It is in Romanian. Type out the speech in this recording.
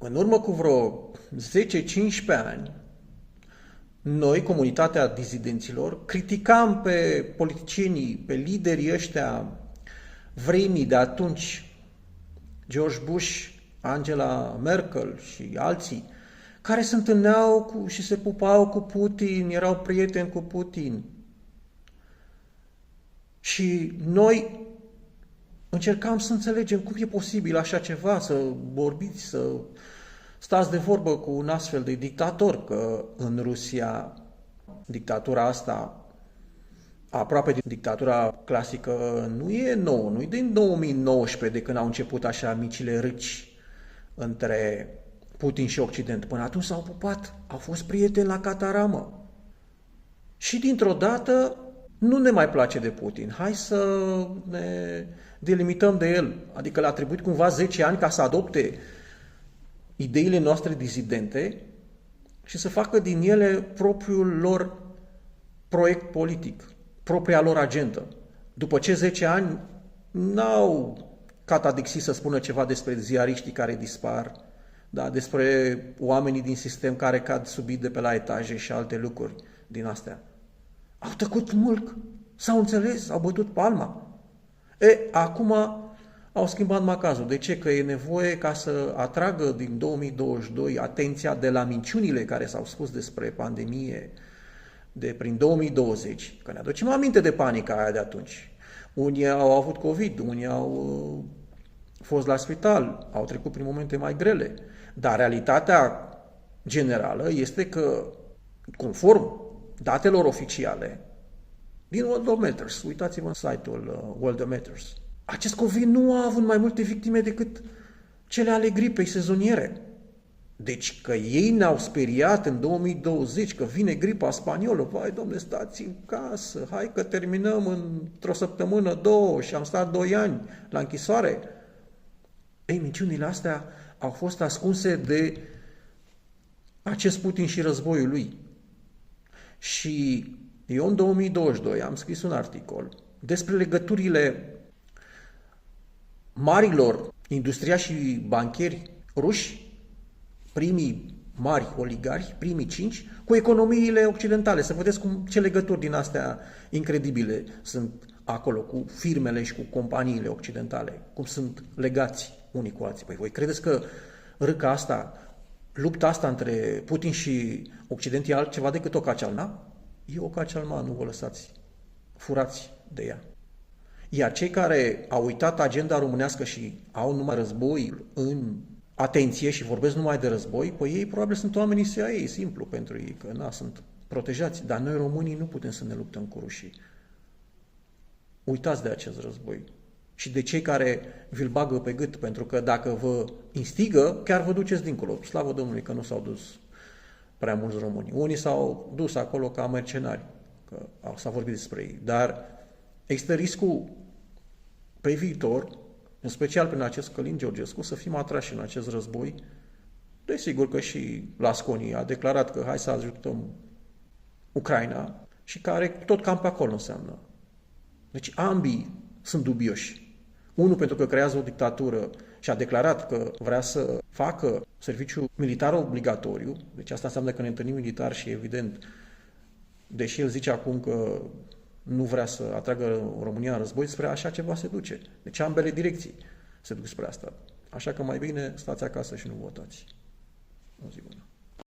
În urmă cu vreo 10-15 ani, noi, comunitatea dizidenților, criticam pe politicienii, pe liderii ăștia vremii de atunci, George Bush, Angela Merkel și alții, care se întâlneau și se pupau cu Putin, erau prieteni cu Putin. Și noi încercam să înțelegem cum e posibil așa ceva, să vorbiți, să stați de vorbă cu un astfel de dictator, că în Rusia dictatura asta, aproape de dictatura clasică, nu e nouă, nu e din 2019 de când au început așa micile râci între Putin și Occident. Până atunci s-au pupat, au fost prieteni la cataramă. Și dintr-o dată nu ne mai place de Putin. Hai să ne delimităm de el. Adică le-a trebuit cumva 10 ani ca să adopte ideile noastre dizidente și să facă din ele propriul lor proiect politic, propria lor agendă. După ce 10 ani n-au catadixit să spună ceva despre ziariștii care dispar, da, despre oamenii din sistem care cad subit de pe la etaje și alte lucruri din astea. Au tăcut mult, s-au înțeles, au bătut palma. Acum au schimbat macazul. De ce? Că e nevoie ca să atragă din 2022 atenția de la minciunile care s-au spus despre pandemie de prin 2020, că ne aducem aminte de panica aia de atunci. Unii au avut COVID, unii au fost la spital, au trecut prin momente mai grele. Dar realitatea generală este că, conform datelor oficiale din Worldometers, uitați-vă în site-ul Worldometers, acest COVID nu a avut mai multe victime decât cele ale gripei sezoniere. Deci că ei ne-au speriat în 2020 că vine gripa spaniolă, vai domne, stați în casă, hai că terminăm într-o săptămână, două și am stat 2 ani la închisoare. Minciunile astea au fost ascunse de acest Putin și războiul lui. Și eu în 2022 am scris un articol despre legăturile marilor industriași și bancheri ruși, primii mari oligarhi, primii 5, cu economiile occidentale. Să vedeți ce legături din astea incredibile sunt acolo cu firmele și cu companiile occidentale, cum sunt legați unii cu alții. Păi voi credeți că râca asta, lupta asta între Putin și Occident e altceva decât o cacealna? E o cacealma, nu vă lăsați furați de ea. Iar cei care au uitat agenda românească și au numai război în atenție și vorbesc numai de război, păi ei probabil sunt oamenii CIA, simplu pentru ei, că sunt protejați. Dar noi românii nu putem să ne luptăm cu rușii. Uitați de acest război. Și de cei care vi-l bagă pe gât, pentru că dacă vă instigă, chiar vă duceți dincolo. Slavă Domnului că nu s-au dus prea mulți români. Unii s-au dus acolo ca mercenari, că s-a vorbit despre ei. Dar există riscul pe viitor, în special prin acest Călin Georgescu, să fim atrași în acest război. Desigur că și Lasconi a declarat că hai să ajutăm Ucraina și care tot cam pe acolo înseamnă. Deci ambii sunt dubioși. Unul pentru că creează o dictatură și a declarat că vrea să facă serviciu militar obligatoriu, deci asta înseamnă că ne întâlnim militar și evident, deși el zice acum că nu vrea să atragă România în război, spre așa ceva se duce. Deci ambele direcții se duc spre asta. Așa că mai bine stați acasă și nu votați.